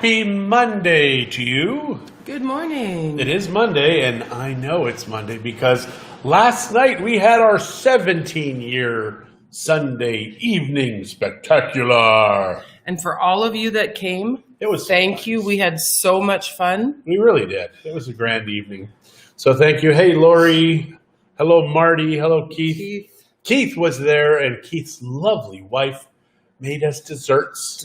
Happy Monday to you. Good morning. It is Monday, and I know it's Monday because last night we had our 17-year Sunday evening spectacular. And for all of you that came, Thank you. We had so much fun. We really did. It was a grand evening. So thank you. Hey, Lori. Hello, Marty. Hello, Keith. Keith was there, and Keith's lovely wife made us desserts.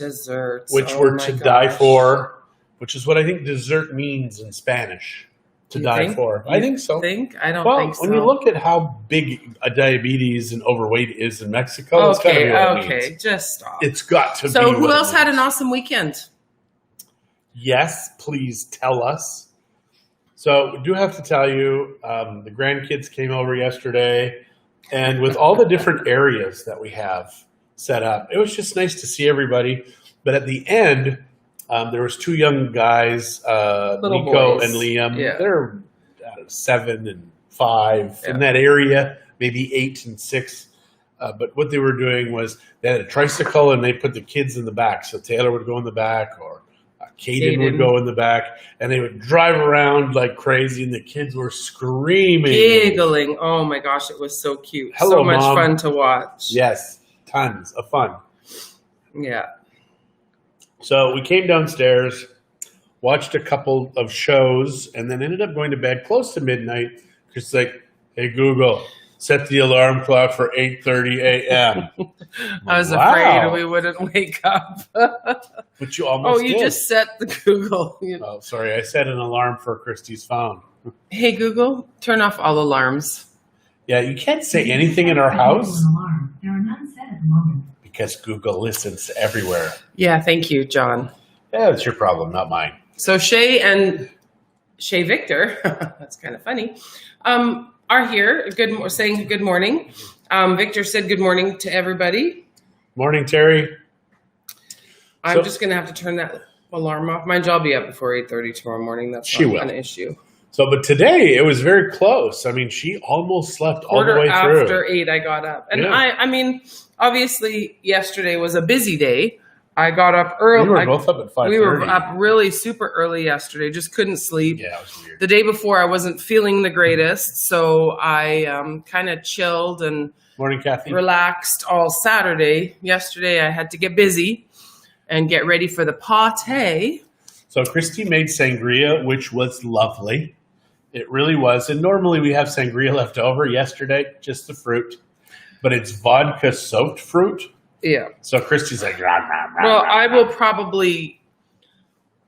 Which were to die for, which is what I think dessert means in Spanish. To die for. I think so. I don't think so. When you look at how big diabetes and overweight is in Mexico, it's got to be what it means. Just stop. It's got to be. So who else had an awesome weekend? Yes, please tell us. So we do have to tell you, the grandkids came over yesterday, and with all the different areas that we have set up, it was just nice to see everybody. But at the end, there was two young guys, Nico and Liam. Yeah. They're 7 and 5 in that area, maybe 8 and 6. But what they were doing was they had a tricycle and they put the kids in the back. So Taylor would go in the back, or Caden would go in the back, and they would drive around like crazy, and the kids were screaming, giggling. Oh my gosh, it was so cute. Hello, so much Mom. Fun to watch. Yes, tons of fun. Yeah. So we came downstairs, watched a couple of shows, and then ended up going to bed close to midnight. Just like, hey, Google, set the alarm clock for 8:30 a.m. I was afraid we wouldn't wake up. But you almost did. Just set the Google. Oh, sorry. I set an alarm for Christie's phone. Hey, Google, turn off all alarms. Yeah, you can't say anything in our house. There are none set at the moment. Because Google listens everywhere. Yeah, thank you, John. Yeah, that's your problem, not mine. So Shay and Shay Victor, that's kind of funny, are here saying good morning. Victor said good morning to everybody. Morning, Terry. I'm just going to have to turn that alarm off. Mind you, I'll be up before 8:30 tomorrow morning. That's not an issue. So, but today it was very close. I mean, she almost slept all the way through. After 8, I got up. And I mean, obviously yesterday was a busy day. I got up early. We were both up at 5:30. We were up really super early yesterday. Just couldn't sleep. Yeah, it was weird. The day before, I wasn't feeling the greatest, so I kind of chilled and Morning, Kathy. Relaxed all Saturday. Yesterday, I had to get busy and get ready for the pate. So Christie made sangria, which was lovely. It really was. And normally we have sangria left over. Yesterday, just the fruit. But it's vodka-soaked fruit. Yeah. So Christie's like, rah, rah, rah, well, rah, I will probably,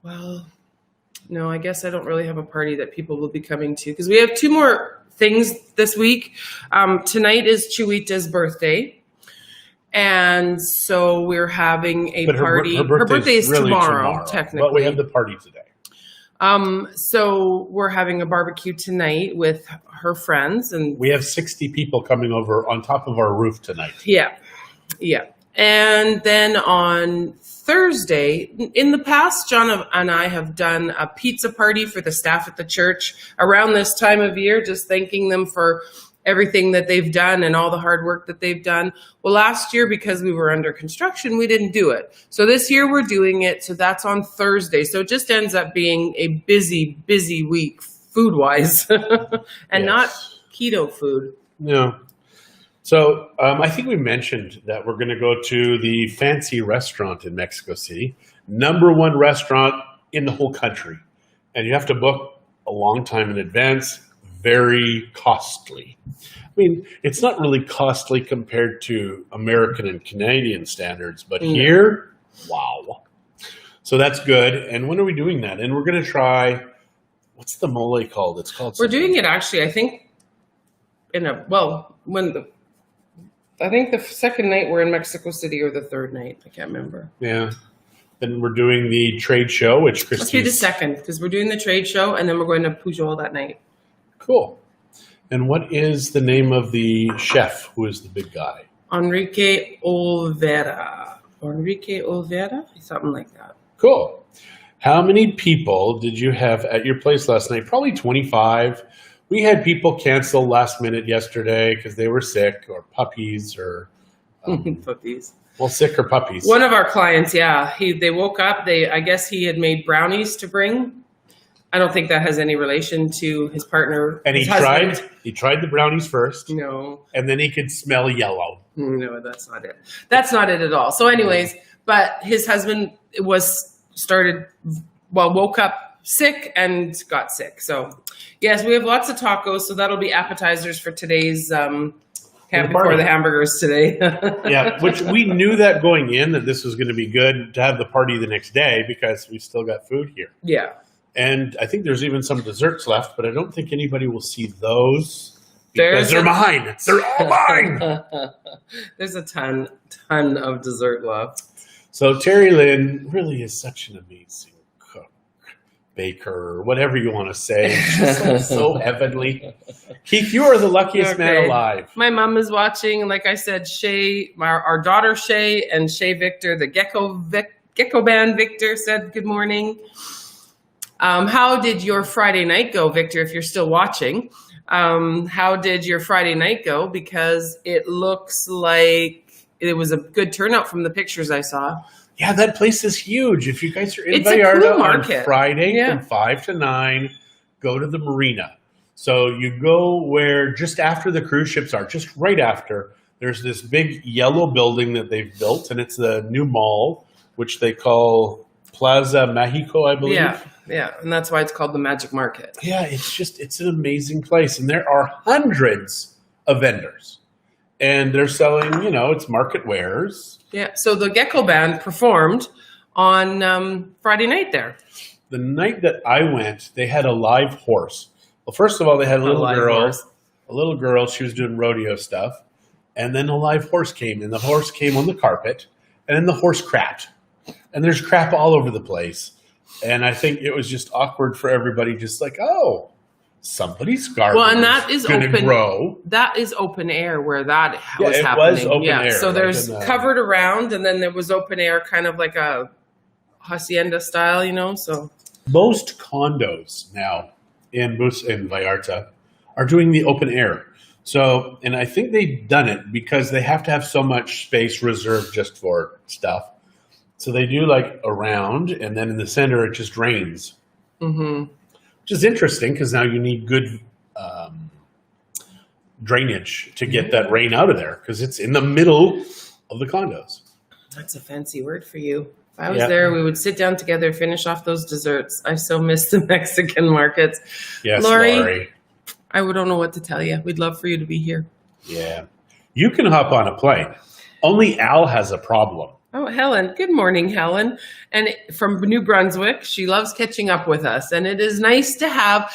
no, I guess I don't really have a party that people will be coming to because we have 2 more things this week. Tonight is Chuita's birthday. And so we're having a party. Her birthday is really tomorrow, technically. But we have the party today. So we're having a barbecue tonight with her friends. And we have 60 people coming over on top of our roof tonight. Yeah. Yeah. And then on Thursday, in the past, John and I have done a pizza party for the staff at the church around this time of year, just thanking them for everything that they've done and all the hard work that they've done. Well, last year, because we were under construction, we didn't do it. So this year we're doing it. So that's on Thursday. So it just ends up being a busy, busy week food-wise and not keto food. No. So I think we mentioned that we're going to go to the fancy restaurant in Mexico City, #1 restaurant in the whole country. And you have to book a long time in advance. Very costly. I mean, it's not really costly compared to American and Canadian standards, but here, wow. So that's good. And when are we doing that? And we're going to try, what's the mole called? It's called We're doing it actually, I think, I think the second night we're in Mexico City or the third night. I can't remember. Yeah. Then we're doing the trade show, which Christie's... Let's be the second, because we're doing the trade show, and then we're going to Pujol that night. Cool. And what is the name of the chef who is the big guy? Enrique Olvera. Something like that. Cool. How many people did you have at your place last night? Probably 25. We had people cancel last minute yesterday because they were sick or puppies or puppies. Well, sick or puppies. One of our clients, yeah, they woke up. I guess he had made brownies to bring. I don't think that has any relation to his partner. And he tried the brownies first. No. And then he could smell yellow. No, that's not it. That's not it at all. So anyways, but his husband woke up sick and got sick. So yes, we have lots of tacos. So that'll be appetizers for today's before the hamburgers today. Yeah, which we knew that going in that this was going to be good to have the party the next day because we still got food here. Yeah. And I think there's even some desserts left, but I don't think anybody will see those because they're mine. They're all mine. There's a ton of dessert left. So Terry Lynn really is such an amazing cook, baker, whatever you want to say. She's so heavenly. Keith, you are the luckiest man alive. My mom is watching. Like I said, Shay, our daughter Shay, and Shay Victor, the Gecko Band Victor said good morning. How did your Friday night go, Victor, if you're still watching? How did your Friday night go? Because it looks like it was a good turnout from the pictures I saw. Yeah, that place is huge. If you guys are in It's a Vallarta cool on market. Friday Yeah. from 5 to 9, go to the marina. So you go where just after the cruise ships are, just right after, there's this big yellow building that they've built, and it's the new mall, which they call Plaza Mexico, I believe. Yeah, and that's why it's called the Magic Market. Yeah, it's an amazing place. And there are hundreds of vendors. And they're selling, it's market wares. Yeah, so the Gecko Band performed on Friday night there. The night that I went, they had a live horse. Well, first of all, they had a little girl. She was doing rodeo stuff. And then a live horse came, and the horse came on the carpet. And then the horse crapped. And there's crap all over the place. And I think it was just awkward for everybody, just like, oh, somebody's garden is going to grow. That is open air where that was it happening. was open air. So there's covered around, and then there was open air, kind of like a hacienda style, So most condos now in Vallarta are doing the open air. So, and I think they've done it because they have to have so much space reserved just for stuff. So they do like around, and then in the center it just drains, which is interesting because now you need good drainage to get that rain out of there because it's in the middle of the condos. That's a fancy word for you. If I was there, we would sit down together, finish off those desserts. I so miss the Mexican markets. Yes, Lori. I don't know what to tell you. We'd love for you to be here. Yeah. You can hop on a plane. Only Al has a problem. Oh, Helen. Good morning, Helen. And from New Brunswick, she loves catching up with us. And it's nice to have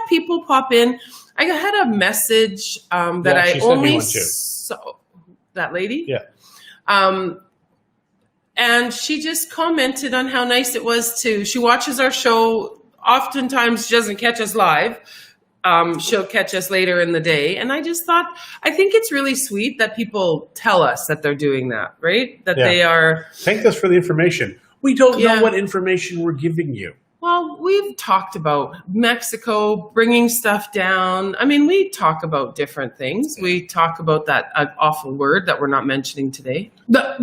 people pop in. I had a message that I only saw. That lady? Yeah. And she just commented on how nice it was she watches our show. Oftentimes she doesn't catch us live. She'll catch us later in the day. And I think it's really sweet that people tell us that they're doing that, right? That they are. Thank us for the information. We don't know what information we're giving you. Well, we've talked about Mexico bringing stuff down. I mean, we talk about different things. We talk about that awful word that we're not mentioning today. Yeah.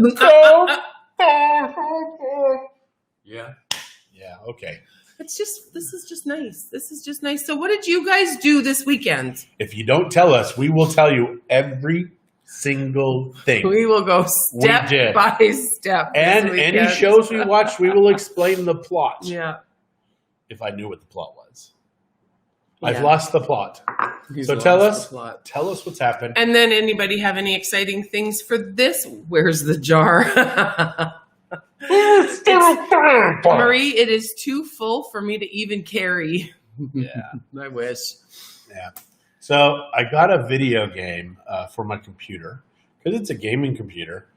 Yeah. Okay. This is just nice. This is just nice. So what did you guys do this weekend? If you don't tell us, we will tell you every single thing. We will go step by step. And any shows we watch, we will explain the plot. Yeah. If I knew what the plot was. I've lost the plot. He's so tell us what's happened. And then anybody have any exciting things for this? Where's the jar? Marie, it is too full for me to even carry. Yeah. I wish. Yeah. So I got a video game for my computer because it's a gaming computer,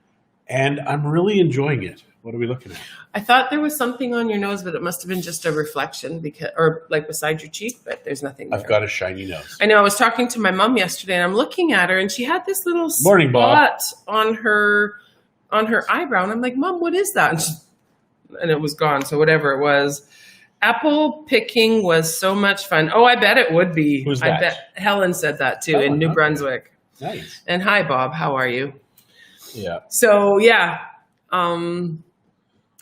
and I'm really enjoying it. What are we looking at? I thought there was something on your nose, but it must have been just a reflection or like beside your cheek, but there's nothing there. I've got a shiny nose. I know. I was talking to my mom yesterday, and I'm looking at her, and she had this little Morning, spot on her eyebrow, and I'm like, Mom, what is that? And it was gone. So whatever it was, apple picking was so much fun. Oh, I bet it would be. Who's that? I bet Helen said that too in New Brunswick. Nice. And hi, Bob. How are you? Yeah. So yeah.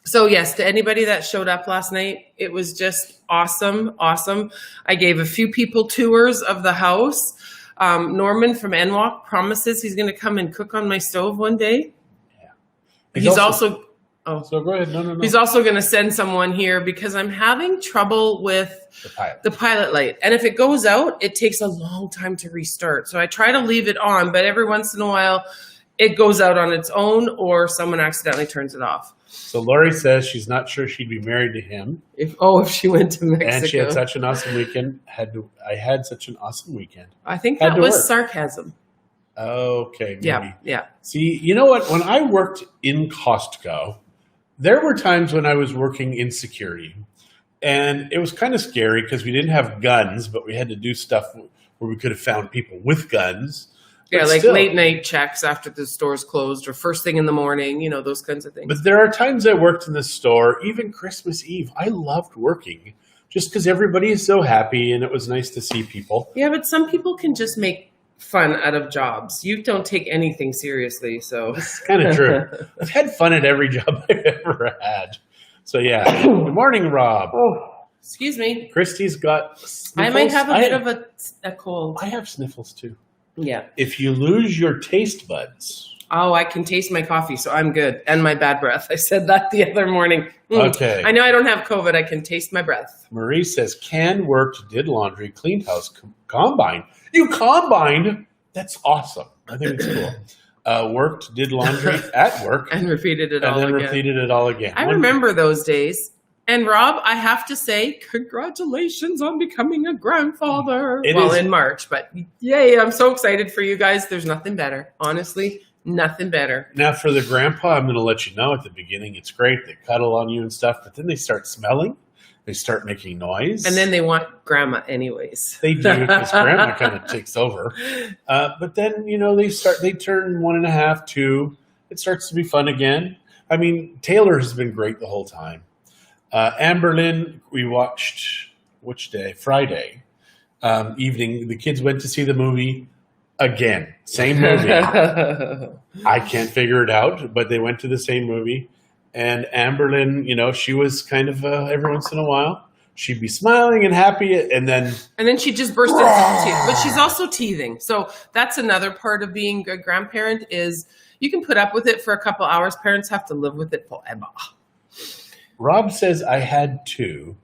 So yes, to anybody that showed up last night, it was just awesome. I gave a few people tours of the house. Norman from NWalk promises he's going to come and cook on my stove one day. Yeah. He's also So go ahead. No. He's also going to send someone here because I'm having trouble with the pilot light. And if it goes out, it takes a long time to restart. So I try to leave it on, but every once in a while it goes out on its own or someone accidentally turns it off. So Lori says she's not sure she'd be married to him. If she went to Mexico. And she had such an awesome weekend. I had such an awesome weekend. I think that was sarcasm. Okay. Maybe. Yeah. See, you know what? When I worked in Costco, there were times when I was working in security. And it was kind of scary because we didn't have guns, but we had to do stuff where we could have found people with guns. Yeah, But like still, late night checks after the store's closed or first thing in the morning, those kinds of things. But there are times I worked in the store, even Christmas Eve. I loved working just because everybody is so happy and it was nice to see people. Yeah, but some people can just make fun out of jobs. You don't take anything seriously, so. It's kind of true. I've had fun at every job I've ever had. So yeah. Good morning, Rob. Oh, excuse me. Christie's got sniffles. I might have a bit of a cold. I have sniffles too. Yeah. If you lose your taste buds. Oh, I can taste my coffee, so I'm good. And my bad breath. I said that the other morning. Okay. I know I don't have COVID. I can taste my breath. Marie says, worked, did laundry, cleaned house, combined. You combined? That's awesome. I think it's cool. Worked, did laundry at work. And repeated it and all then again. repeated it all again. I remember those days. And Rob, I have to say, congratulations on becoming a grandfather. In March, but yay, I'm so excited for you guys. There's nothing better. Honestly, nothing better. Now for the grandpa, I'm going to let you know at the beginning, it's great. They cuddle on you and stuff, but then they start smelling. They start making noise. And then they want grandma anyways. They do, because grandma kind of takes over. But then, they turn 1.5, 2. It starts to be fun again. I mean, Taylor has been great the whole time. Amberlynn, we watched, which day? Friday evening. The kids went to see the movie again. Same movie. I can't figure it out, but they went to the same movie. And Amberlynn, she was kind of every once in a while, she'd be smiling and happy. And then she just burst into tears. But she's also teething. So that's another part of being a grandparent is you can put up with it for a couple hours. Parents have to live with it forever. Rob says, I had 2.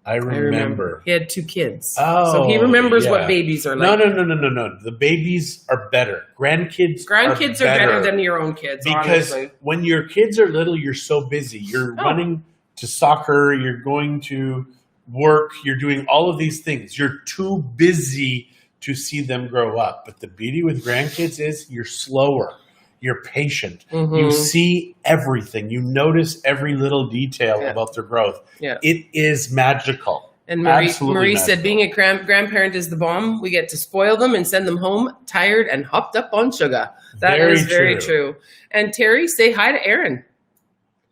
I remember. He had 2 kids. Oh, so he remembers what babies are like. No. The babies are better. Grandkids are better than your own kids, because honestly. When your kids are little, you're so busy. You're running to soccer. You're going to work. You're doing all of these things. You're too busy to see them grow up. But the beauty with grandkids is you're slower. You're patient. Mm-hmm. You see everything. You notice every little detail about their growth. Yeah. It is magical. And Marie said being a grandparent is the bomb. We get to spoil them and send them home tired and hopped up on sugar. That is very true. And Terry, say hi to Aaron.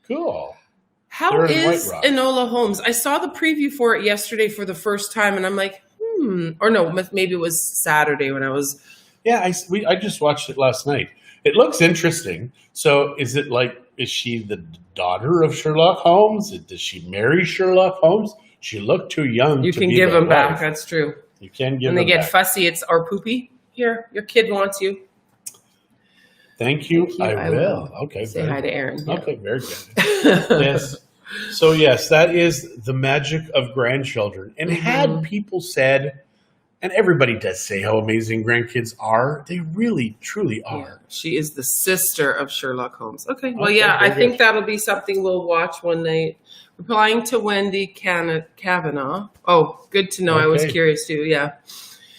Cool. How is Enola Homes? I saw the preview for it yesterday for the first time, and I'm like, or no, maybe it was Saturday when I was. Yeah, I just watched it last night. It looks interesting. So is she the daughter of Sherlock Holmes? Does she marry Sherlock Holmes? She looked too young. You can give them back. That's true. You can give them back. When they get fussy, or poopy. Here, your kid wants you. Thank you. I will. Okay. Say hi to Aaron. Yeah. Okay, very good. Yes. So yes, that is the magic of grandchildren. And had people said, and everybody does say how amazing grandkids are, they really, truly are. Yeah. She is the sister of Sherlock Holmes. Okay. Well, I think that'll be something we'll watch one night. Replying to Wendy Kavanaugh. Oh, good to know. Okay. I was curious too. Yeah.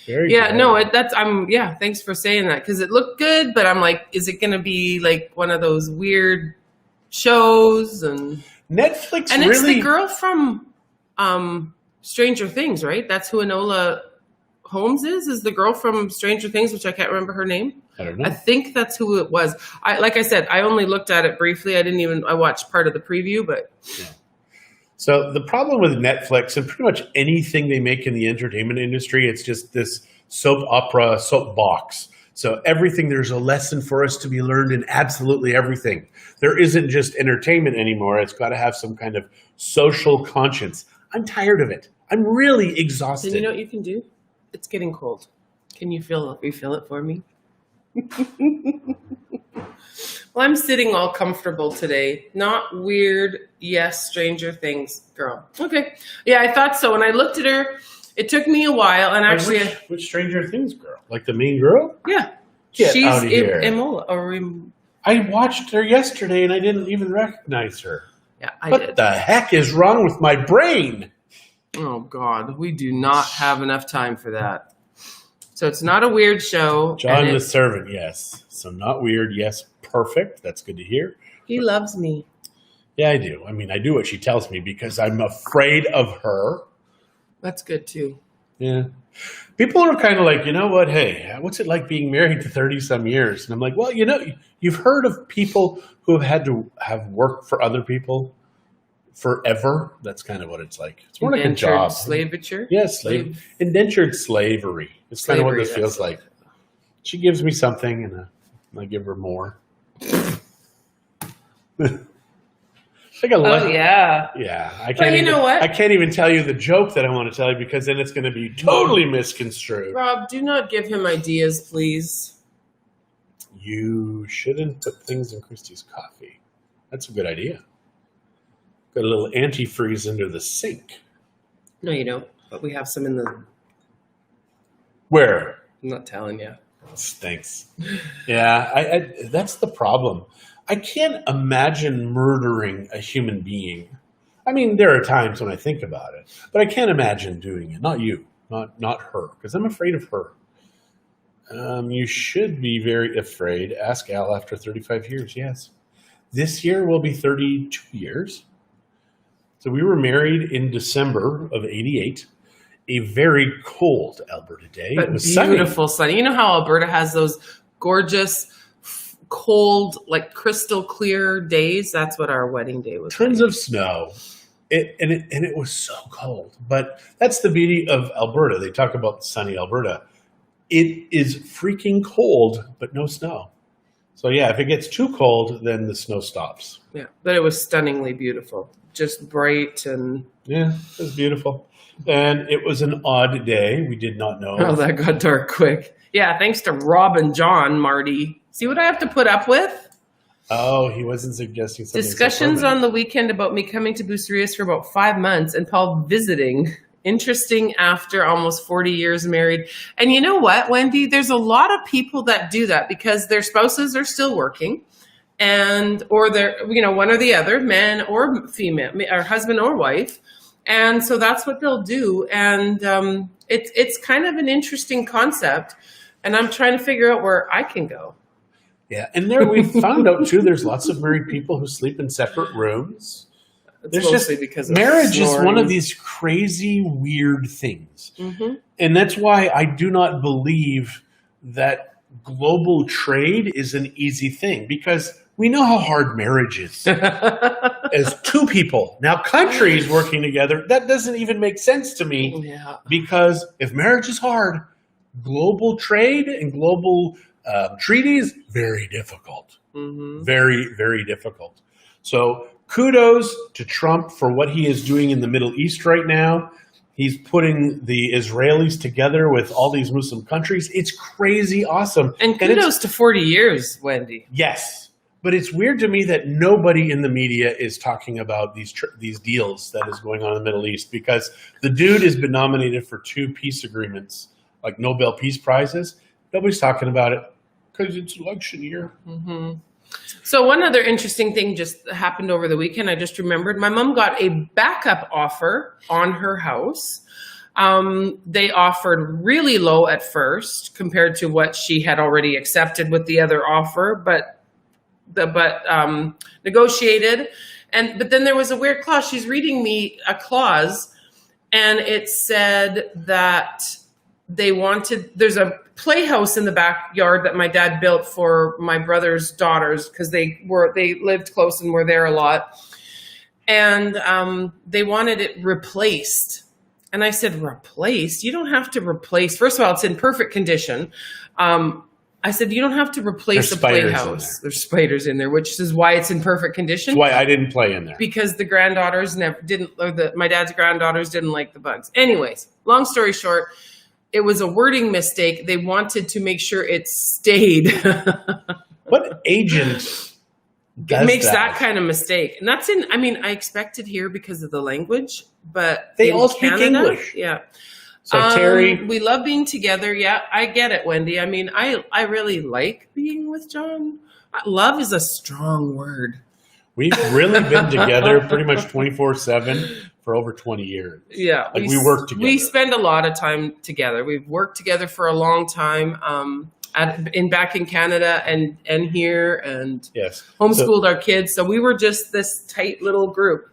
Very good. No, thanks for saying that because it looked good, but I'm like, is it going to be like one of those weird shows and Netflix? And it's the girl from Stranger Things, right? That's who Enola Holmes is the girl from Stranger Things, which I can't remember her name. I don't know. I think that's who it was. Like I said, I only looked at it briefly. I watched part of the preview, but. Yeah. So the problem with Netflix and pretty much anything they make in the entertainment industry, it's just this soap opera, soapbox. So everything, there's a lesson for us to be learned in absolutely everything. There isn't just entertainment anymore. It's got to have some kind of social conscience. I'm tired of it. I'm really exhausted. And you know what you can do? It's getting cold. Can you refill it for me? Well, I'm sitting all comfortable today. Not weird. Yes, Stranger Things girl. Okay. Yeah, I thought so. When I looked at her, it took me a while. And actually, which Stranger Things girl? Like the main girl? yeah. Get She's out of here. Imola. I watched her yesterday and I didn't even recognize her. Yeah, I What did. the heck is wrong with my brain? Oh, God. We do not have enough time for that. So it's not a weird show. John and the Servant, yes. So not weird, yes, perfect. That's good to hear. he loves me. Yeah, I do. I mean, I do what she tells me because I'm afraid of her. That's good, too. Yeah. People are kind of like, you know what? Hey, what's it like being married to 30-some years? And I'm like, well, you've heard of people who have had to have worked for other people forever. That's kind of what it's like. It's more like a Indentured job. Slavature? Yes, indentured slavery. It's kind of what this Slavery, feels like. She gives me something, and I give her more. Oh, yeah. Yeah, I But can't. you know what? I can't even tell you the joke that I want to tell you because then it's going to be totally misconstrued. Rob, do not give him ideas, please. You shouldn't put things in Christie's coffee. That's a good idea. Got a little antifreeze under the sink. No, you don't. But we have some in the... Where? I'm not telling you. Stinks. Yeah, I that's the problem. I can't imagine murdering a human being. I mean, there are times when I think about it, but I can't imagine doing it. Not you, not her, because I'm afraid of her. You should be very afraid. Ask Al after 35 years. Yes, this year will be 32 years. So we were married in December of '88. A very cold Alberta day. But it was beautiful sunny. You know how Alberta has those gorgeous, cold, like crystal clear days? That's what our wedding day was. Tons of snow. It was so cold. But that's the beauty of Alberta. They talk about sunny Alberta. It is freaking cold, but no snow. So yeah, if it gets too cold, then the snow stops. Yeah, but it was stunningly beautiful. Just bright and... Yeah, it was beautiful. And it was an odd day. We did not know. Oh, that got dark quick. Yeah, thanks to Rob and John, Marty. See what I have to put up with? Oh, he wasn't suggesting something. Discussions on the weekend about me coming to Bucerias for about 5 months and Paul visiting. Interesting after almost 40 years married. And you know what, Wendy? There's a lot of people that do that because their spouses are still working. Or they're, one or the other, man or female, or husband or wife. And so that's what they'll do. And it's kind of an interesting concept. And I'm trying to figure out where I can go. Yeah. And there we found out, too, there's lots of married people who sleep in separate rooms. It's mostly because of marriage is snoring. one of these crazy, weird things. Mm-hmm. And that's why I do not believe that global trade is an easy thing because we know how hard marriage is as two people. Now, countries working together, that doesn't even make sense to me. Yeah. Because if marriage is hard, global trade and global treaties, very difficult. Mm-hmm. Very, very difficult. So kudos to Trump for what he is doing in the Middle East right now. He's putting the Israelis together with all these Muslim countries. It's crazy awesome. And kudos to 40 years, Wendy. Yes. But it's weird to me that nobody in the media is talking about these deals that is going on in the Middle East because the dude has been nominated for 2 peace agreements, like Nobel Peace Prizes. Nobody's talking about it because it's election year. Mm-hmm. So one other interesting thing just happened over the weekend. I just remembered my mom got a backup offer on her house. They offered really low at first compared to what she had already accepted with the other offer, but negotiated. But then there was a weird clause. She's reading me a clause and it said that there's a playhouse in the backyard that my dad built for my brother's daughters because they lived close and were there a lot. And they wanted it replaced. And I said, replaced? You don't have to replace. First of all, it's in perfect condition. I said, you don't have to replace There's a spiders in playhouse. There's spiders in there, which is why it's in perfect condition. That's why I didn't play in there. Because the granddaughters my dad's granddaughters didn't like the bugs. Anyways, long story short, it was a wording mistake. They wanted to make sure it stayed. What agent makes that kind of mistake? And that's I expect it here because of the language, but they in all speak Canada, English. Yeah. So Terry, we love being together. Yeah, I get it, Wendy. I mean, I really like being with John. Love is a strong word. we've really been together pretty much 24/7 for over 20 years. Yeah, Like we work together. We spend a lot of time together. We've worked together for a long time. Back in Canada and here, and Yes. homeschooled our kids. So we were just this tight little group.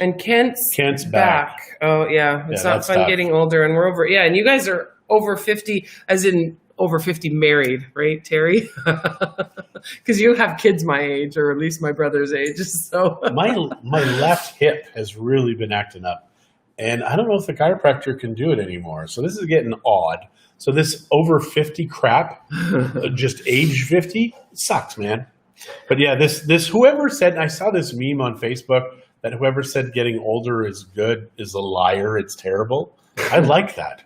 And Kent's back. Oh yeah, it's not that's fun tough. getting older, and we're over. Yeah, and you guys are over 50, as in over 50 married, right, Terry? Because you have kids my age, or at least my brother's age. So my left hip has really been acting up, and I don't know if the chiropractor can do it anymore. So this is getting odd. So this over 50 crap, just age 50, sucks, man. But yeah, this whoever said, I saw this meme on Facebook that whoever said getting older is good is a liar. It's terrible. I like that.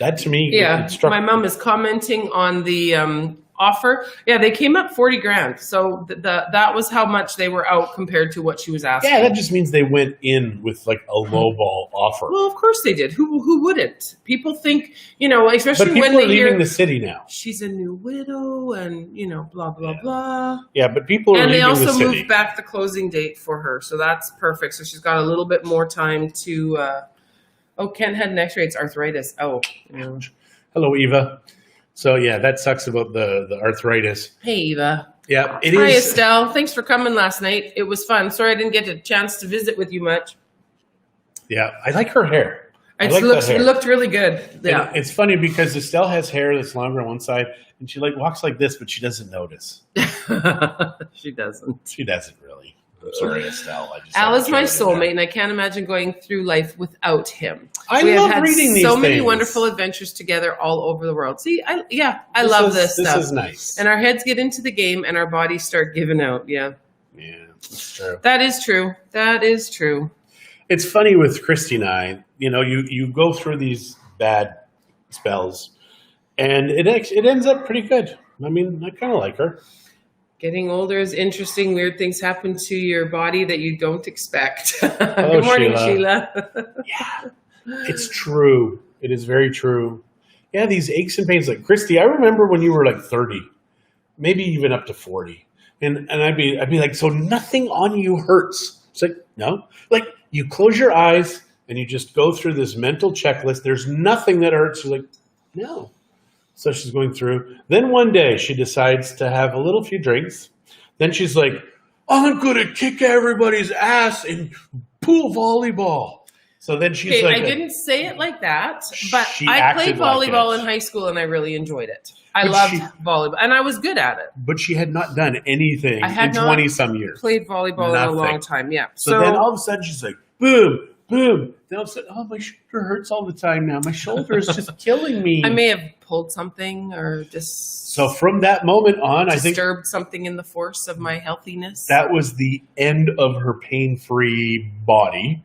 That to me, yeah, it struck my mom is commenting on the offer. Yeah, they came up 40 grand. So that was how much they were out compared to what she was asking. Yeah, that just means they went in with like a lowball offer. Well, of course they did. Who wouldn't? People think, especially But people when are they leaving hear the city now. she's a new widow and, blah, blah, blah. Yeah, but people are And they leaving the also city. moved back the closing date for her. So that's perfect. So she's got a little bit more time to, Ken had an x-ray. It's arthritis. Oh, yeah. Hello, Eva. So yeah, that sucks about the arthritis. Hey, Eva. Yeah, it Hi, is. Estelle. Thanks for coming last night. It was fun. Sorry I didn't get a chance to visit with you much. Yeah, I like her hair. I It like that hair. looked really good. Yeah. And it's funny because Estelle has hair that's longer on one side, and she like walks like this, but she doesn't notice. She doesn't. She doesn't really. I'm sorry, Estelle. Al is my soulmate, and I can't imagine going through life without him. I We love have had reading these so many things. wonderful adventures together all over the world. See, I love this stuff. This is nice. And our heads get into the game, and our bodies start giving out. Yeah, Yeah, it's true. that is true. That is true. It's funny with Christy and I. You go through these bad spells, and it ends up pretty good. I mean, I kind of like her. Getting older is interesting. Weird things happen to your body that you don't expect. Hello, Good morning, Sheila. Sheila. Yeah, it's true. It is very true. Yeah, these aches and pains. Like Christy, I remember when you were like 30, maybe even up to 40, and I'd be like, so nothing on you hurts. It's like, no, like you close your eyes and you just go through this mental checklist. There's nothing that hurts. You're like, no. So she's going through. Then one day she decides to have a little few drinks. Then she's like, I'm going to kick everybody's ass in pool volleyball. So then she's like, I didn't say it like that, but She I played acted like volleyball it. in high school and I really enjoyed it. I But loved she- volleyball and I was good at it. but she had not done anything I had in not 20 some years. Played volleyball in a Nothing. long time. Yeah. So then all of a sudden she's like, boom, boom. Then all of a sudden, oh, my shoulder hurts all the time now. My shoulder is just killing me. I may have pulled something or just So from that moment on, I think disturbed something in the force of my healthiness. that was the end of her pain-free body.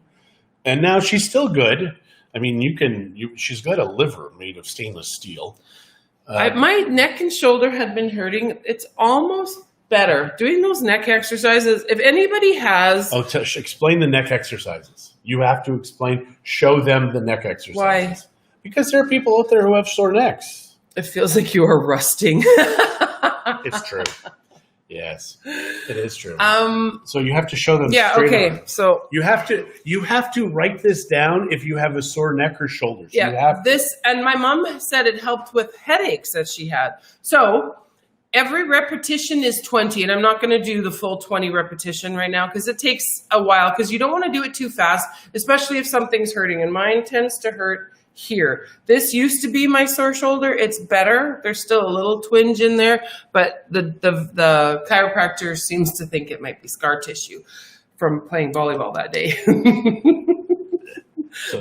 And now she's still good. I mean, she's got a liver made of stainless steel. My neck and shoulder had been hurting. It's almost better. Doing those neck exercises, if anybody has... Explain the neck exercises. You have to show them the neck exercises. Why? Because there are people out there who have sore necks. It feels like you are rusting. It's true. Yes, it is true. Um. So you have to show them. Yeah. straight Okay. on. So You have to write this down if you have a sore neck or shoulders. yeah, You have this and my mom said it helped with headaches that she had. So every repetition is 20, and I'm not going to do the full 20 repetition right now because it takes a while because you don't want to do it too fast, especially if something's hurting. And mine tends to hurt here. This used to be my sore shoulder. It's better. There's still a little twinge in there, but the chiropractor seems to think it might be scar tissue from playing volleyball that day.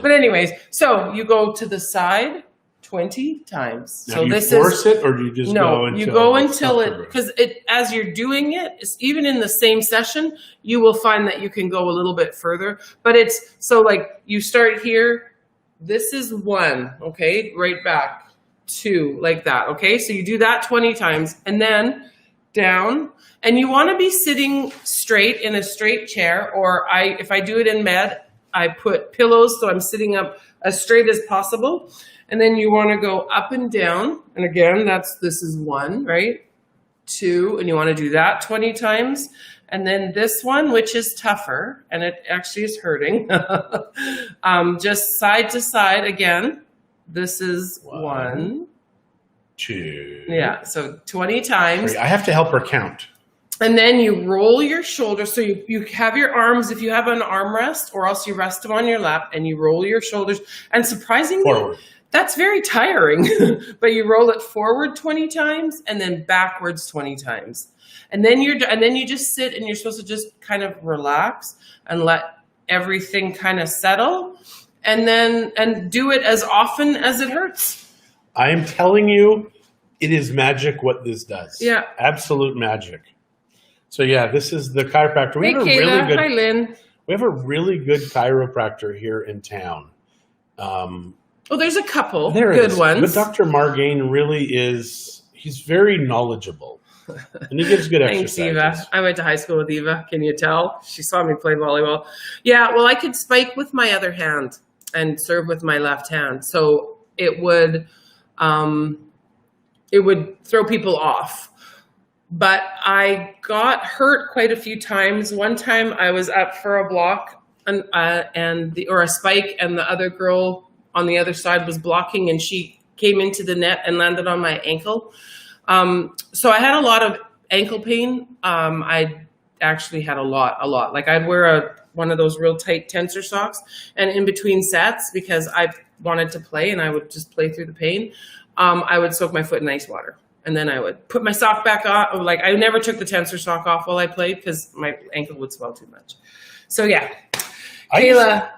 But anyways, so you go to the side 20 times. Now, So do you this force is it, or do you just no, go until you go it's until it, comfortable? because as you're doing it, it's even in the same session, you will find that you can go a little bit further. But it's so like you start here. This is 1, okay, right back 2, like that, okay. So you do that 20 times, and then down, and you want to be sitting straight in a straight chair. Or if I do it in bed, I put pillows so I'm sitting up as straight as possible. And then you want to go up and down. And again, this is 1, right? 2, and you want to do that 20 times. And then this one, which is tougher, and it actually is hurting, just side to side again. This is 1, 2. Yeah, so 20 times. I have to help her count. And then you roll your shoulders. So you have your arms, if you have an armrest, or else you rest them on your lap, and you roll your shoulders. And surprisingly, Forward. that's very tiring. But you roll it forward 20 times and then backwards 20 times. And then you just sit, and you're supposed to just kind of relax and let everything kind of settle, and do it as often as it hurts. I am telling you, it is magic what this does. Yeah. Absolute magic. So yeah, this is the chiropractor. Hey, Kayla. Hi, Lynn. We have a really good chiropractor here in town. Oh, there's a couple There good is. ones. But Dr. Margain really is, he's very knowledgeable. And he gives good Thanks, exercises. Eva. I went to high school with Eva. Can you tell? She saw me play volleyball. Yeah, well, I could spike with my other hand and serve with my left hand. So it would throw people off. But I got hurt quite a few times. One time I was up for a block or a spike, and the other girl on the other side was blocking, and she came into the net and landed on my ankle. So I had a lot of ankle pain. I actually had a lot. Like I'd wear one of those real tight tensor socks, and in between sets, because I wanted to play and I would just play through the pain, I would soak my foot in ice water. And then I would put my sock back on. Like I never took the tensor sock off while I played because my ankle would swell too much. So yeah, Kayla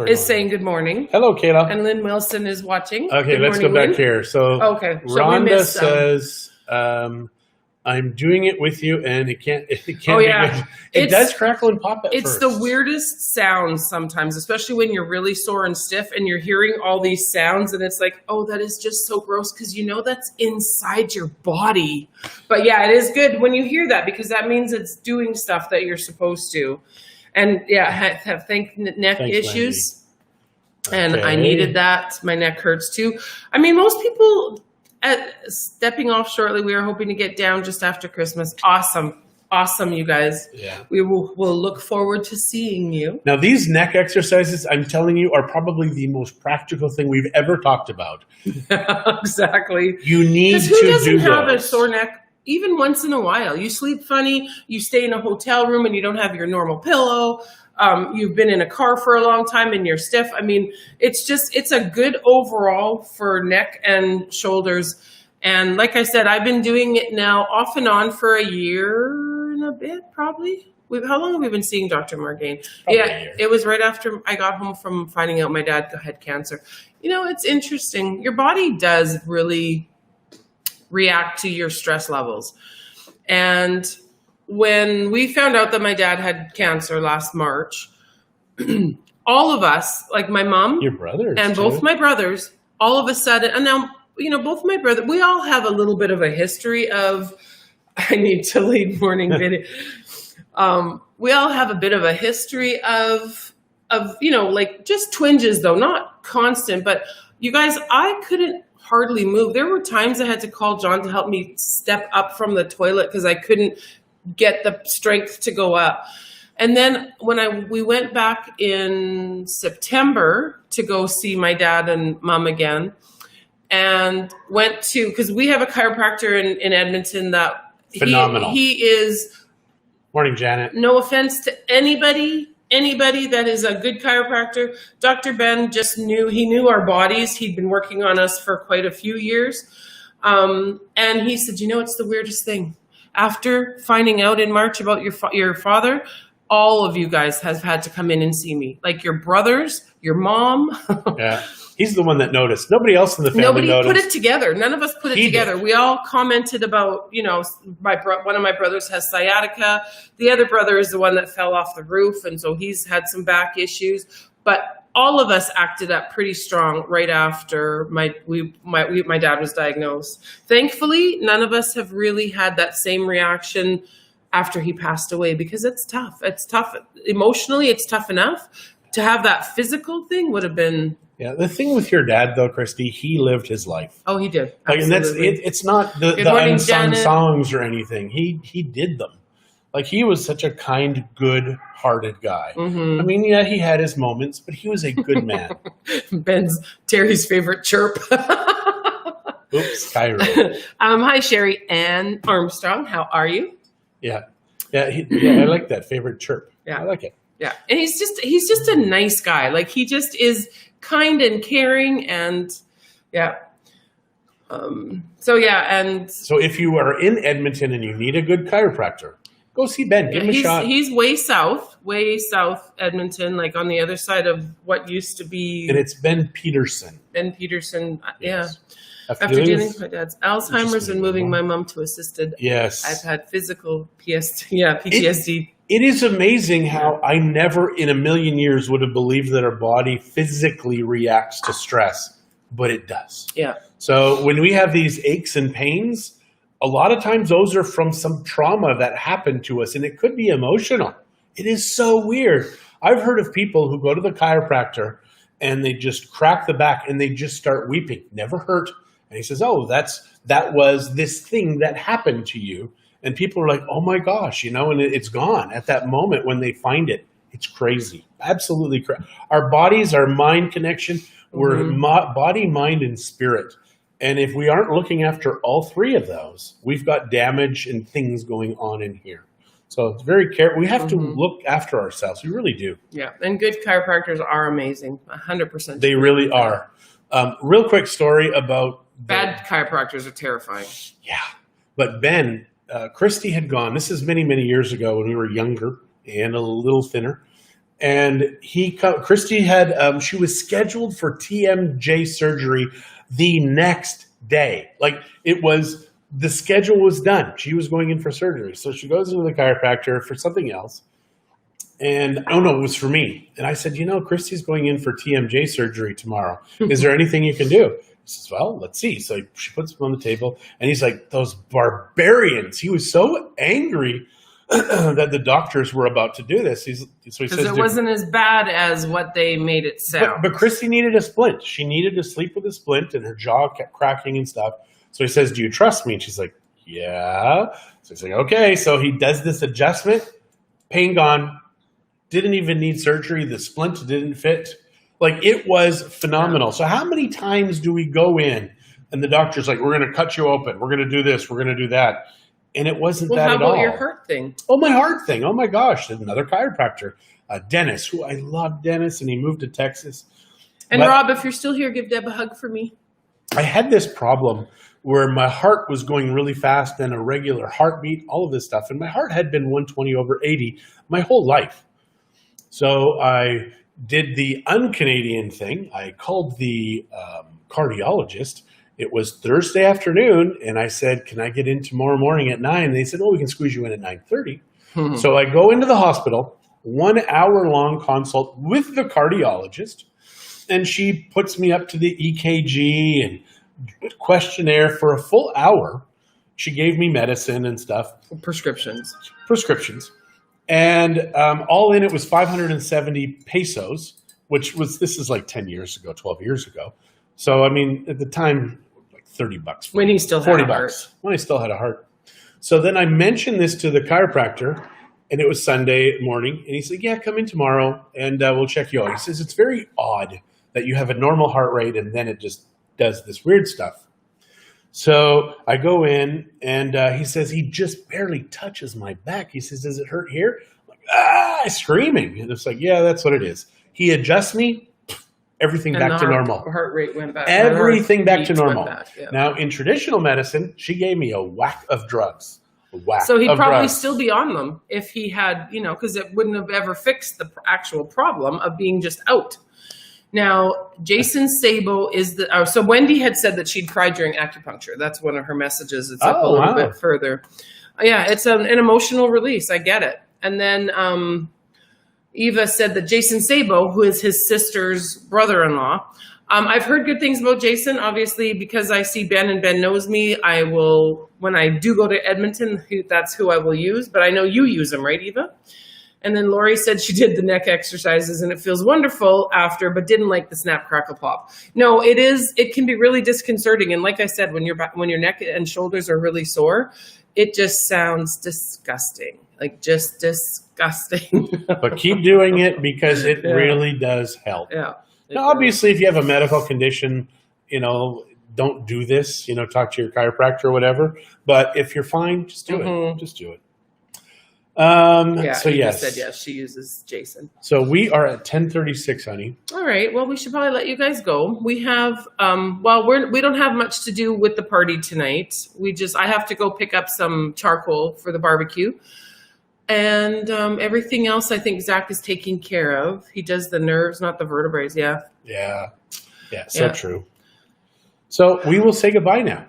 is saying good morning. Hello, Kayla. And Lynn Wilson is watching. Okay, Good let's morning, go back Lynn. here. So Okay. Rhonda says, I'm doing it with you, and it can't Oh, yeah. it does crackle and pop at It's first. the weirdest sounds sometimes, especially when you're really sore and stiff and you're hearing all these sounds, and it's like, oh, that is just so gross, because you know that's inside your body. But yeah, it is good when you hear that, because that means it's doing stuff that you're supposed to. And yeah, have neck issues. And I needed that. My neck hurts too. I mean, most people stepping off shortly. We are hoping to get down just after Christmas. Awesome, you guys. Yeah. We'll look forward to seeing you. Now, these neck exercises, I'm telling you, are probably the most practical thing we've ever talked about. Exactly. You need to do who doesn't have a those. sore neck? Even once in a while, you sleep funny, you stay in a hotel room and you don't have your normal pillow. You've been in a car for a long time and you're stiff. I mean, it's a good overall for neck and shoulders. And like I said, I've been doing it now off and on for a year and a bit, probably. How long have we been seeing Dr. Margain? Probably Yeah, a year. it was right after I got home from finding out my dad had cancer. You know, it's interesting. Your body does really react to your stress levels. And when we found out that my dad had cancer last March, all of us, like my mom, Your brothers and too. both my brothers, all of a sudden, and now, you know, both my brothers, we all have a little bit of a history of, I need to lead morning video. We all have a bit of a history of, you know, like just twinges though, not constant, but you guys, I couldn't hardly move. There were times I had to call John to help me step up from the toilet because I couldn't get the strength to go up. And then when we went back in September to go see my dad and mom again, and went to, because we have a chiropractor in Edmonton that Phenomenal. He is, Morning, Janet. no offense to anybody that is a good chiropractor. Dr. Ben just knew our bodies. He'd been working on us for quite a few years. And he said, you know, it's the weirdest thing. After finding out in March about your father, all of you guys have had to come in and see me. Like your brothers, your mom. Yeah. He's the one that noticed. Nobody else in the family Nobody noticed. put it together. None of us put it He together. did. We all commented about, one of my brothers has sciatica. The other brother is the one that fell off the roof, and so he's had some back issues. But all of us acted up pretty strong right after my dad was diagnosed. Thankfully, none of us have really had that same reaction after he passed away, because it's tough. It's tough. Emotionally, it's tough enough. To have that physical thing would have been... Yeah, the thing with your dad, though, Christy, he lived his life. Oh, he did. Like, and that's Absolutely. it's not the morning, unsung Janet. songs or anything. He did them. Like, he was such a kind, good-hearted guy. Mhm. I mean, yeah, he had his moments, but he was a good man. Ben's Terry's favorite chirp. Oops, Cairo. Hi, Sherry Ann Armstrong. How are you? Yeah, I like that favorite chirp. Yeah. I like it. Yeah, and he's just a nice guy. Like, he just is kind and caring, and yeah. So if you are in Edmonton and you need a good chiropractor, go see Ben. Give him a shot. He's way south Edmonton, like on the other side of what used to be And it's Ben Peterson. Ben Peterson. Yes. Yeah, after dealing with my dad's Alzheimer's and moving my mom. mom to assisted. Yes. I've had physical PTSD. It is amazing how I never in a million years would have believed that our body physically reacts to stress, but it does. Yeah. So when we have these aches and pains, a lot of times those are from some trauma that happened to us, and it could be emotional. It is so weird. I've heard of people who go to the chiropractor and they just crack the back and they just start weeping. Never hurt. And he says, oh, that was this thing that happened to you. And people are like, oh my gosh, and it's gone at that moment when they find it. It's crazy. Absolutely crazy. Our bodies, our mind connection, we're body, mind, and spirit. And if we aren't looking after all three of those, we've got damage and things going on in here. So it's very careful. We have to look after ourselves. We really do. Yeah, and good chiropractors are amazing. 100%. They really are. Real quick story about... Bad chiropractors are terrifying. Yeah. But Ben, Christie had gone, this is many, many years ago when we were younger and a little thinner. And Christie had, she was scheduled for TMJ surgery the next day. Like the schedule was done. She was going in for surgery. So she goes into the chiropractor for something else. And, oh no, it was for me. And I said, Christie's going in for TMJ surgery tomorrow. Is there anything you can do? He says, well, let's see. So she puts him on the table, and he's like, those barbarians. He was so angry that the doctors were about to do this. Because it wasn't as bad as what they made it sound. But Christy needed a splint. She needed to sleep with a splint, and her jaw kept cracking and stuff. So he says, do you trust me? And she's like, yeah. So he's like, okay. So he does this adjustment. Pain gone. Didn't even need surgery. The splint didn't fit. Like, it was phenomenal. So how many times do we go in and the doctor's like, we're going to cut you open. We're going to do this. We're going to do that. And it wasn't that at all. How about your heart thing? Oh, my heart thing. Oh, my gosh. There's another chiropractor, Dennis, who I love Dennis, and he moved to Texas. And Rob, if you're still here, give Deb a hug for me. I had this problem where my heart was going really fast and a regular heartbeat, all of this stuff. And my heart had been 120/80 my whole life. So I did the un-Canadian thing. I called the cardiologist. It was Thursday afternoon, and I said, can I get in tomorrow morning at 9? And they said, oh, we can squeeze you in at 9:30. So I go into the hospital, 1 hour-long consult with the cardiologist, and she puts me up to the EKG and questionnaire for a full hour. She gave me medicine and stuff. Prescriptions. And all in, it was 570 pesos, this is like 10 years ago, 12 years ago. So, I mean, at the time, like $30. When he still had a heart. $40. When I still had a heart. So then I mentioned this to the chiropractor, and it was Sunday morning. And he said, yeah, come in tomorrow, and we'll check you out. He says, it's very odd that you have a normal heart rate, and then it just does this weird stuff. So I go in, and he says, he just barely touches my back. He says, does it hurt here? I'm like, screaming. And it's like, yeah, that's what it is. He adjusts me, everything back to normal. Heart rate went back. Everything back to normal. Back, yeah. Now, in traditional medicine, she gave me a whack of drugs. whack. So he'd of probably drugs. still be on them if he had, because it wouldn't have ever fixed the actual problem of being just out. Now, Jason Sabo is so Wendy had said that she'd cried during acupuncture. That's one of her messages. It's up a little bit further. Yeah, it's an emotional release. I get it. And then Eva said that Jason Sabo, who is his sister's brother-in-law, I've heard good things about Jason, obviously, because I see Ben and Ben knows me. I will, when I do go to Edmonton, that's who I will use. But I know you use him, right, Eva? And then Lori said she did the neck exercises and it feels wonderful after, but didn't like the snap, crackle, pop. No, it can be really disconcerting. And like I said, when your neck and shoulders are really sore, it just sounds disgusting, like just disgusting. But keep doing it because it really does help. Yeah. Now, obviously, if you have a medical condition, don't do this, talk to your chiropractor or whatever. But if you're fine, just do it. Just do it. So yes. Said yes, she uses Jason. So we are at 10:36, honey. All right. Well, we should probably let you guys go. We have, we don't have much to do with the party tonight. I have to go pick up some charcoal for the barbecue. And everything else, I think Zach is taking care of. He does the nerves, not the vertebrae. Yeah. Yeah. So true. So we will say goodbye now.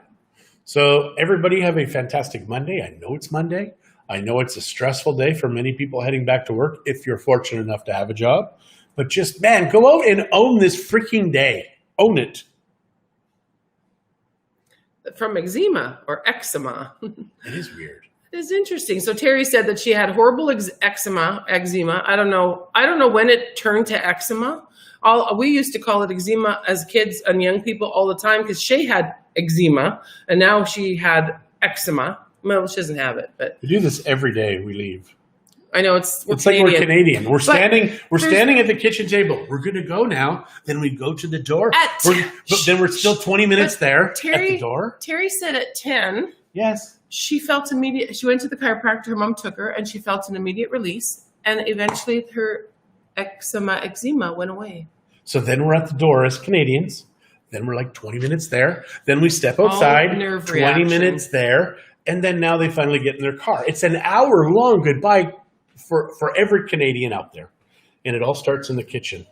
So everybody have a fantastic Monday. I know it's Monday. I know it's a stressful day for many people heading back to work if you're fortunate enough to have a job. But just, man, go out and own this freaking day. Own it. From eczema or eczema. It is weird. It's interesting. So Terry said that she had horrible eczema. I don't know when it turned to eczema. We used to call it eczema as kids and young people all the time because Shay had eczema and now she had eczema. Well, she doesn't have it, but we do this every day we leave. I know it's like we're Canadian. We're standing at the kitchen table. We're going to go now. Then we go to the door. But then we're still 20 minutes there at the door. Terry said at 10. Yes. She felt immediate. She went to the chiropractor. Her mom took her, and she felt an immediate release. And eventually, her eczema went away. So then we're at the door as Canadians. Then we're like 20 minutes there. Then we step outside. 20 minutes there. And then now they finally get in their car. It's an hour-long goodbye for every Canadian out there. And it all starts in the kitchen.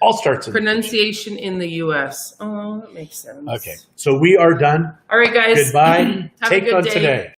Pronunciation in the U.S. Oh, that makes sense. Okay. So we are done. All right, guys. Goodbye. Have Take a good on day. today.